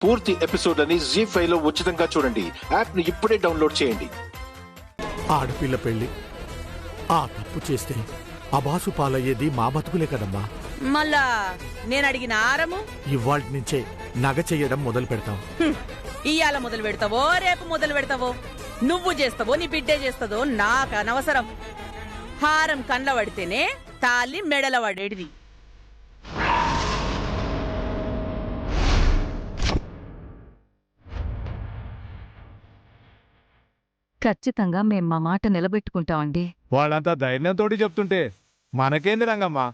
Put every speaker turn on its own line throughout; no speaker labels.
పూర్తి ఎపిసోడ్ అని జీ5 లో ఉచితంగా చూడండి. యాప్ ని ఇప్పుడే డౌన్లోడ్ చేయండి.
ఆడపిల్ల పెళ్లి ఆ తప్పు చేస్తే అబాసు పాలయ్యేది మా బతుకులే కదమ్మా.
మళ్ళా నేను అడిగిన ఆరము
ఇవాల్టి నుంచే నగ చెయ్యడం మొదలు పెడతాం.
ఇయ్యాల మొదలు పెడతావో రేపు మొదలు పెడతావో, నువ్వు చేస్తావో నీ బిడ్డే చేస్తుందో నాకు అనవసరం. హారం కండ్ల పడితేనే తాళి మెడల పడేటిది.
ఖచ్చితంగా మేం మా మాట నిలబెట్టుకుంటామండి.
వాళ్ళంతా ధైర్యంతోటి చెప్తుంటే మనకేంది రంగమ్మా.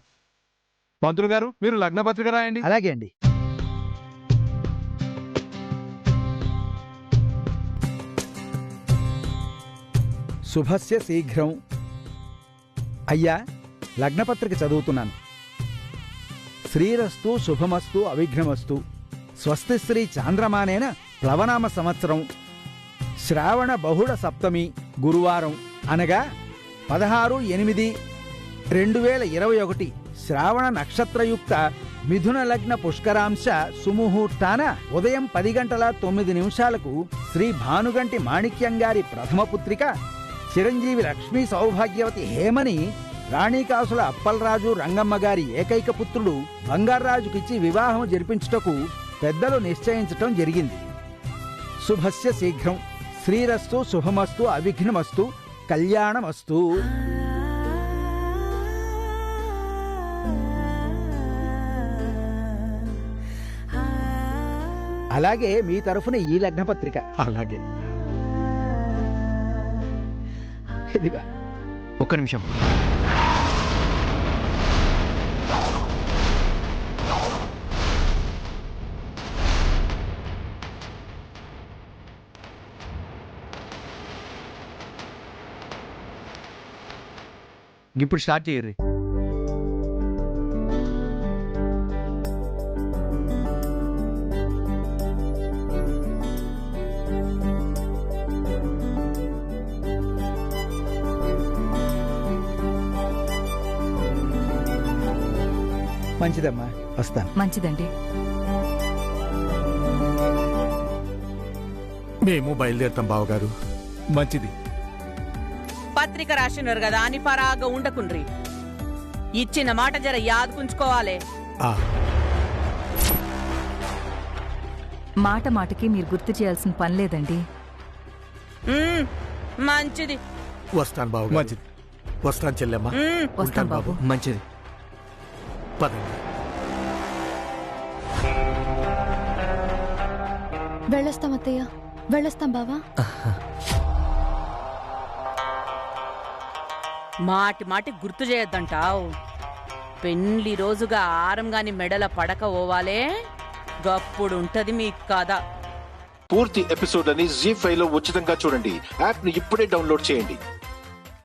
పంతులు గారు, మీరు లగ్న పత్రిక రాయండి.
అలాగే అండి. శుభస్య శీఘ్రం. అయ్యా, లగ్నపత్రిక చదువుతున్నాను. శ్రీరస్తు శుభమస్తు అవిఘ్నమస్తు. స్వస్తి శ్రీ చాంద్రమానేన ప్లవనామ సంవత్సరం శ్రావణ బహుళ సప్తమి గురువారం అనగా 16/8/2021 శ్రావణ నక్షత్రయుక్త మిథున లగ్న పుష్కరాంశ సుముహూర్తాన ఉదయం 10:09 శ్రీ భానుగంటి మాణిక్యంగారి ప్రథమ పుత్రిక చిరంజీవి లక్ష్మీ సౌభాగ్యవతి హేమని రాణికాసుల అప్పలరాజు రంగమ్మ గారి ఏకైక పుత్రుడు బంగారాజుకిచ్చి వివాహం జరిపించుటకు పెద్దలు నిశ్చయించటం జరిగింది. శుభస్య శీఘ్రం. శ్రీరస్తు శుభమస్తు అవిఘ్నమస్తు కళ్యాణమస్తు. అలాగే మీ తరఫున ఈ లగ్నపత్రిక.
అలాగే.
ఇదిగా.
ఒక్క నిమిషం. ఇప్పుడు స్టార్ట్ చేయర్రి.
మంచిదమ్మా, వస్తాను.
మంచిదండి.
మేము బయలుదేరుతాం బావగారు.
మంచిది.
పత్రిక రాసినారు కదా అని పరాగా ఉండకుండ్రి. ఇచ్చిన మాట జర యాదుకుంచుకోవాలి.
ఆ
మాట మాటకి మీరు గుర్తు చేయాల్సిన పని లేదండి.
మంచిది.
వస్తాను బావగారు.
మంచిది.
వస్తాను చెల్లెమ్మా.
వస్తాం బాబు.
మంచిది.
పదండి.
వెళ్ళొస్తాం అత్తయ్య, వెళ్ళొస్తాం బావా.
మాటి మాటి గుర్తు చేయొద్దంటావు. పెళ్లి రోజుగా ఆరం గాని మెడల పడక ఓవాలే, గప్పుడుంటది మీ కథ.
పూర్తి ఎపిసోడ్ అని జీ5 లో ఉచితంగా చూడండి. యాప్ ని ఇప్పుడే డౌన్లోడ్ చేయండి.